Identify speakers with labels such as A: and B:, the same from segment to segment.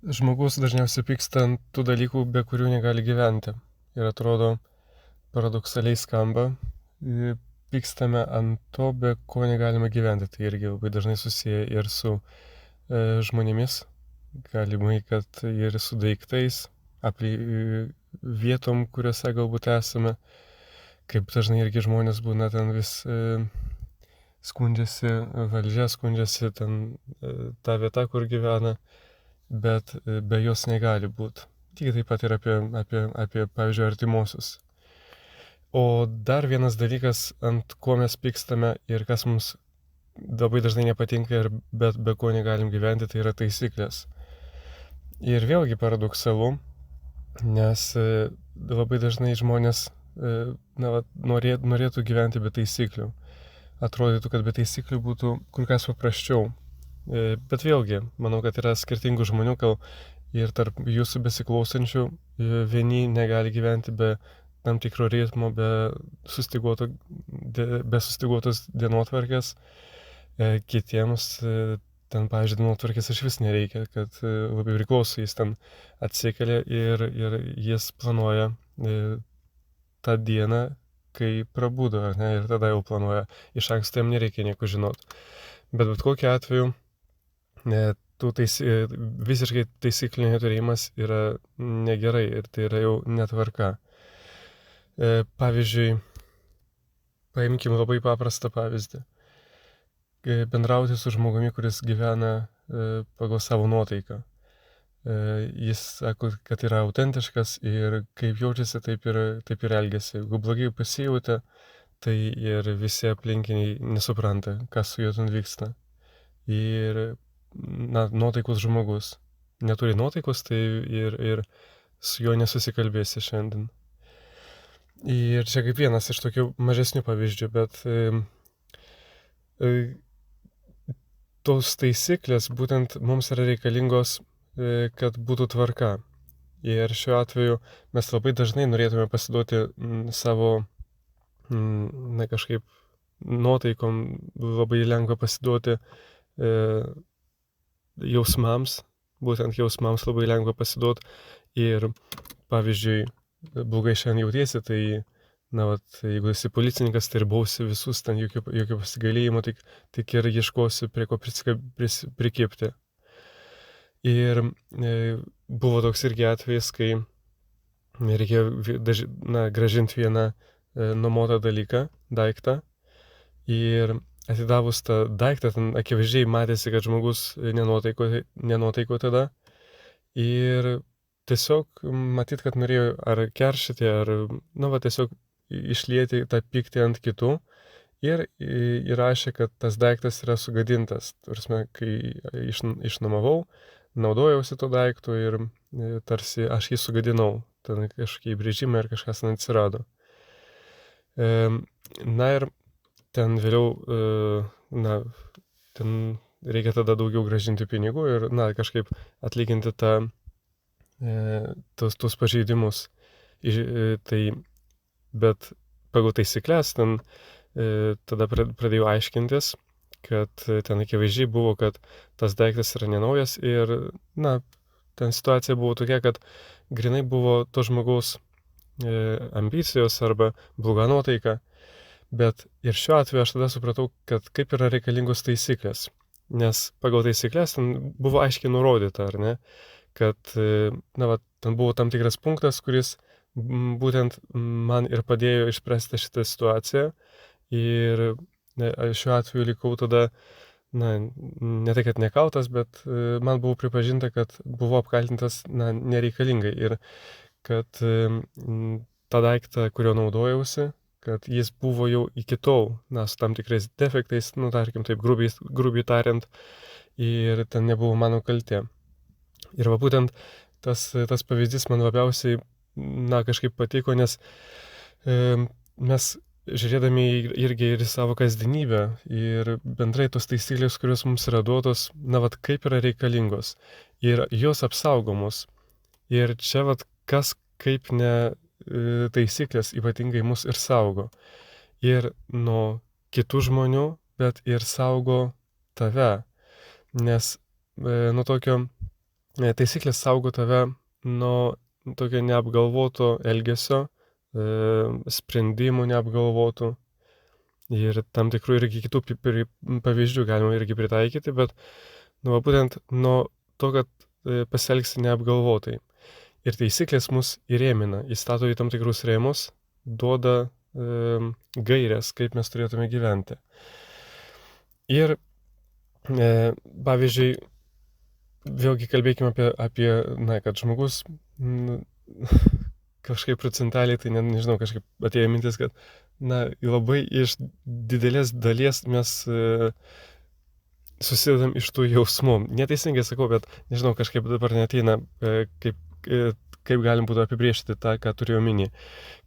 A: Žmogus dažniausiai pyksta ant tų dalykų, be kurių negali gyventi. Ir atrodo, paradoksaliai skamba, pykstame ant to, be ko negalime gyventi. Tai irgi labai dažnai susiję ir su žmonėmis, galimai, kad ir su daiktais, vietom, kuriuose galbūt esame. Kaip dažnai irgi žmonės būna ten vis skundžiasi valdžia, skundžiasi ten ta vieta, kur gyvena, bet be jos negali būti. Tik taip pat ir apie pavyzdžiui, artimuosius. O dar vienas dalykas, ant ko mes pykstame ir kas mums labai dažnai nepatinka ir bet be ko negalim gyventi, tai yra taisyklės. Ir vėlgi paradoksalu, nes labai dažnai žmonės norėtų gyventi be taisyklių. Atrodytų, kad be taisyklių būtų kur kas paprasčiau. Bet vėlgi, manau, kad yra skirtingų žmonių, ir tarp jūsų besiklausančių vieni negali gyventi be tam tikro ritmo, be sustyguotos dienotvarkės, kitiems ten, pavyzdžiui, dienotvarkės iš vis nereikia, kad labai priklauso, jis ten atsikelia ir jis planuoja tą dieną, kai prabudo, ar ne, ir tada jau planuoja. Iš anksto jam nereikia nieko žinot. Bet kokiu atveju visiškai taisyklių neturėjimas yra negerai ir tai yra jau netvarka. Pavyzdžiui, paimkim labai paprastą pavyzdį. Bendrauti su žmogumi, kuris gyvena pagal savo nuotaiką. Jis sako, kad yra autentiškas ir kaip jaučiasi, taip ir elgiasi. Jeigu blogai pasijauti, tai ir visi aplinkiniai nesupranta, kas su juo ten vyksta. Ir nuotaikos žmogus neturi nuotaikos, tai ir su juo nesusikalbėsi šiandien. Ir čia kaip vienas iš tokių mažesnių pavyzdžių, bet tos taisyklės būtent mums yra reikalingos, kad būtų tvarka. Ir šiuo atveju mes labai dažnai norėtume pasiduoti savo kažkaip nuotaikom, labai lengva pasiduoti jausmams, būtent jausmams labai lengva pasiduoti. Ir pavyzdžiui, blogai šiandien jautiesi, tai jeigu esi policininkas, tai ir bausi visus, ten jokio pasigailėjimo, tik ir ieškosi prie ko prikibti. Ir buvo toks irgi atvejis, kai reikėjo grąžinti vieną nuomotą daiktą, ir atidavus tą daiktą, ten akivaizdžiai matėsi, kad žmogus nenuotaiko tada, ir tiesiog matyt, kad norėjo ar keršyti, ar tiesiog išlieti tą pyktį ant kitų, ir įrašė, kad tas daiktas yra sugadintas. Tarsi, kai išnuomavau, naudojausi to daiktu ir tarsi aš jį sugadinau. Ten kažkokie įbrėžimai ir kažkas ten atsirado. Ir ten vėliau, ten reikia tada daugiau grąžinti pinigų ir, kažkaip atlyginti tuos pažeidimus. Bet pagal taisyklės ten tada pradėjau aiškintis, kad ten akivaizdžiai buvo, kad tas daiktas yra nenaujas ir, ten situacija buvo tokia, kad grinai buvo to žmogaus ambicijos arba bloga nuotaika, bet ir šiuo atveju aš tada supratau, kad kaip yra reikalingos taisyklės, nes pagal taisyklės ten buvo aiškiai nurodyta, ar ne, kad, ten buvo tam tikras punktas, kuris būtent man ir padėjo išspręsti šitą situaciją. Ir šiuo atveju likau tada, ne tai, kad nekaltas, bet man buvo pripažinta, kad buvo apkaltintas nereikalingai ir kad tą daiktą, kurio naudojausi, kad jis buvo jau iki tol, su tam tikrais defektais, tarkim taip grubiai tariant, ir ten nebuvo mano kaltė. Ir būtent tas pavyzdys man labiausiai, kažkaip patiko, nes mes žiūrėdami irgi ir į savo kasdienybę ir bendrai tos taisyklės, kurios mums yra duotos, kaip yra reikalingos ir jos apsaugomos. Ir čia kas kaip ne taisyklės ypatingai mus ir saugo. Ir nuo kitų žmonių, bet ir saugo tave. Nes nuo tokio taisyklės saugo tave nuo tokio neapgalvoto elgesio, sprendimų neapgalvotų ir tam tikrų irgi kitų pavyzdžių galima irgi pritaikyti, bet būtent nuo to, kad pasielgsi neapgalvotai. Ir taisyklės mus įrėmina, įstato į tam tikrus rėmus, duoda gairias, kaip mes turėtume gyventi. Ir pavyzdžiui, vėlgi kalbėkime apie kad žmogus kažkaip procentaliai, tai nežinau, kažkaip atėjo mintis, kad labai iš didelės dalies mes susidedam iš tų jausmų. Neteisingai sakau, bet nežinau, kažkaip dabar neteina, kaip galim būtų apibrėžti tą, ką turiu omeny.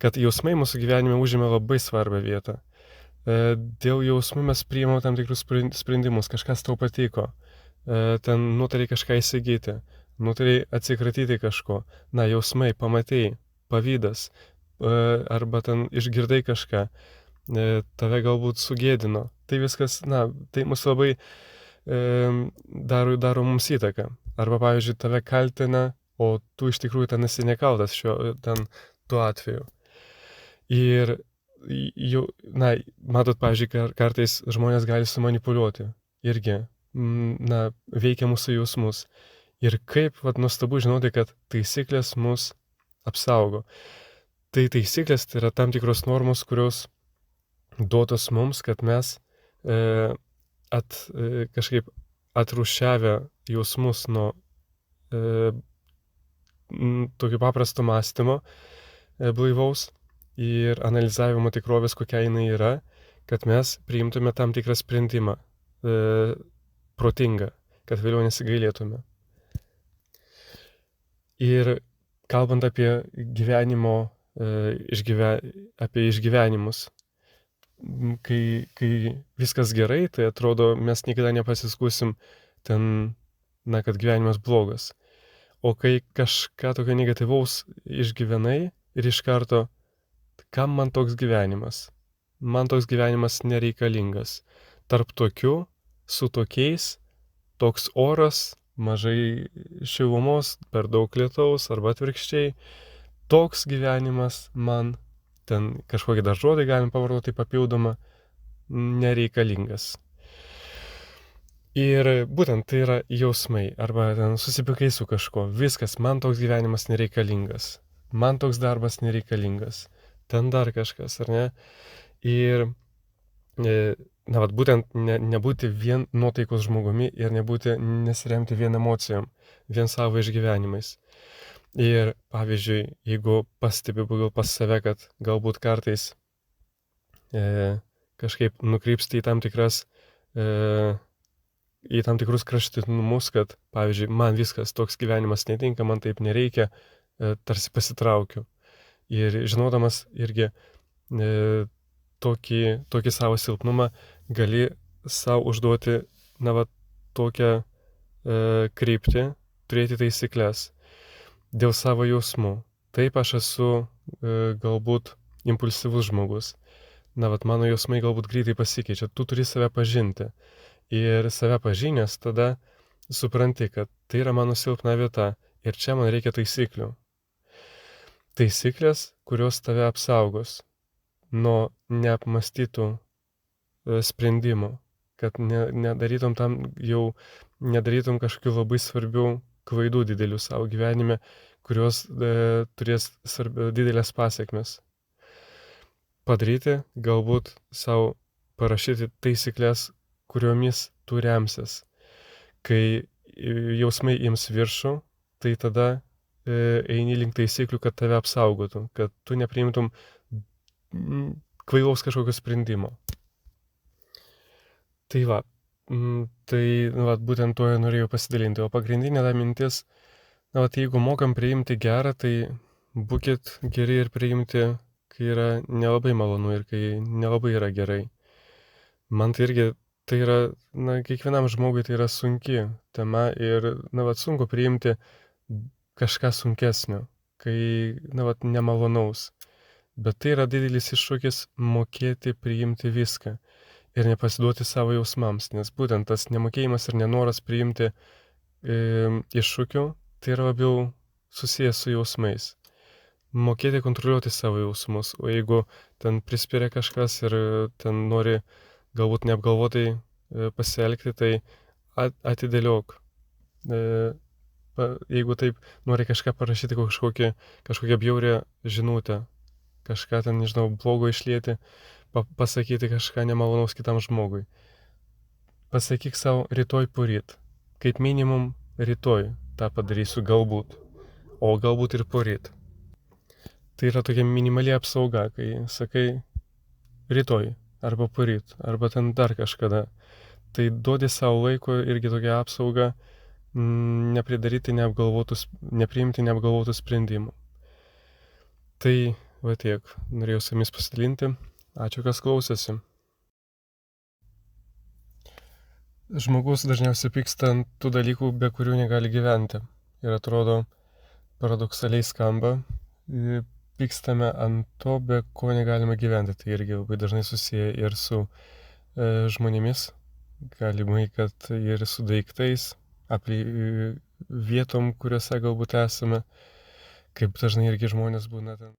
A: Kad jausmai mūsų gyvenime užima labai svarbią vietą. Dėl jausmų mes priimam tam tikrus sprendimus, kažkas tau patiko, ten nutarei kažką įsigyti, nutarei atsikratyti kažko, jausmai, pamatei, pavydas, arba ten išgirdai kažką, tave galbūt sugėdino. Tai viskas, tai mus labai daro mums įtaką. Arba, pavyzdžiui, tave kaltina, o tu iš tikrųjų ten esi nekaltas tuo atveju. Ir jau, matot, pavyzdžiui, kartais žmonės gali sumanipuliuoti irgi, veikia mūsų jausmus. Ir kaip, nuostabu žinoti, kad taisyklės mus apsaugo. Tai taisyklės tai yra tam tikros normos, kurios duotos mums, kad mes kažkaip atrūšiavę jausmus nuo tokio paprasto mąstymo blaivaus ir analizavimo tikrovės, kokia jinai yra, kad mes priimtume tam tikrą sprendimą protingą, kad vėliau nesigailėtume. Ir kalbant apie apie išgyvenimus, kai viskas gerai, tai atrodo, mes niekada nepasiskusim ten, kad gyvenimas blogas. O kai kažką tokio negatyvaus išgyvenai ir iš karto, kam man toks gyvenimas? Man toks gyvenimas nereikalingas. Tarp tokių, su tokiais, toks oras, mažai šilumos, per daug lietaus arba atvirkščiai, toks gyvenimas man, ten kažkokį dar žodį galim pavartoti papildomą, nereikalingas. Ir būtent tai yra jausmai, arba ten susipykai su kažko, viskas, man toks gyvenimas nereikalingas, man toks darbas nereikalingas, ten dar kažkas, ar ne? Ir būtent nebūti vien nuotaikos žmogumi ir nesiremti vien emocijom, vien savo išgyvenimais. Ir pavyzdžiui, jeigu pastebi pas save, kad galbūt kartais kažkaip nukrypsti į tam tikrus kraštutinumus, kad, pavyzdžiui, man viskas, toks gyvenimas netinka, man taip nereikia, tarsi pasitraukiu. Ir žinodamas irgi tokį savo silpnumą, gali savo užduoti, tokią kryptį, turėti taisyklės dėl savo jausmų. Taip, aš esu galbūt impulsyvus žmogus. Mano jausmai galbūt greitai pasikeičia. Tu turi save pažinti. Ir save pažinęs, tada supranti, kad tai yra mano silpna vieta. Ir čia man reikia taisyklių. Taisyklės, kurios tave apsaugos nuo neapmąstytų sprendimų. Kad nedarytum kažkokių labai svarbių klaidų didelių savo gyvenime, kurios turės didelės pasiekmes. Padaryti, galbūt savo parašyti taisyklės, kuriomis tu remsies. Kai jausmai ims viršų, tai tada eini link taisyklių, kad tave apsaugotų, kad tu nepriimtum kvailaus kažkokio sprendimo. Tai būtent tuo norėjau pasidalinti. O pagrindinė ta mintis, jeigu mokam priimti gerą, tai būkit geri ir priimti, kai yra nelabai malonu ir kai nelabai yra gerai. Man tai irgi, tai yra, kiekvienam žmogui tai yra sunki tema ir, sunku priimti kažką sunkesnio, kai, nemalonaus. Bet tai yra didelis iššūkis mokėti priimti viską ir nepasiduoti savo jausmams, nes būtent tas nemokėjimas ir nenoras priimti iššūkių, tai yra labiau susijęs su jausmais. Mokėti kontroliuoti savo jausmus, o jeigu ten prispiria kažkas ir ten nori galbūt neapgalvotai pasielgti, tai atidėliok. Jeigu taip nori kažką parašyti, kažkokią bjaurią žinutę, kažką ten, nežinau, blogo išlieti, pasakyti kažką nemalonaus kitam žmogui. Pasakyk savo rytoj poryt. Kaip minimum rytoj tą padarysiu galbūt, o galbūt ir poryt. Tai yra tokia minimali apsauga, kai sakai rytoj, arba poryt, arba ten dar kažkada. Tai duodi savo laiko irgi tokią apsaugą, nepriimti neapgalvotų sprendimų. Tai va tiek, norėjau su jumis pasidalinti. Ačiū, kas klausėsi. Žmogus dažniausiai pyksta ant tų dalykų, be kurių negali gyventi. Ir atrodo, paradoksaliai skamba, pykstame ant to, be ko negalime gyventi. Tai irgi labai dažnai susiję ir su žmonėmis, galimai, kad ir su daiktais, vietom, kuriuose galbūt esame, kaip dažnai irgi žmonės būna ten.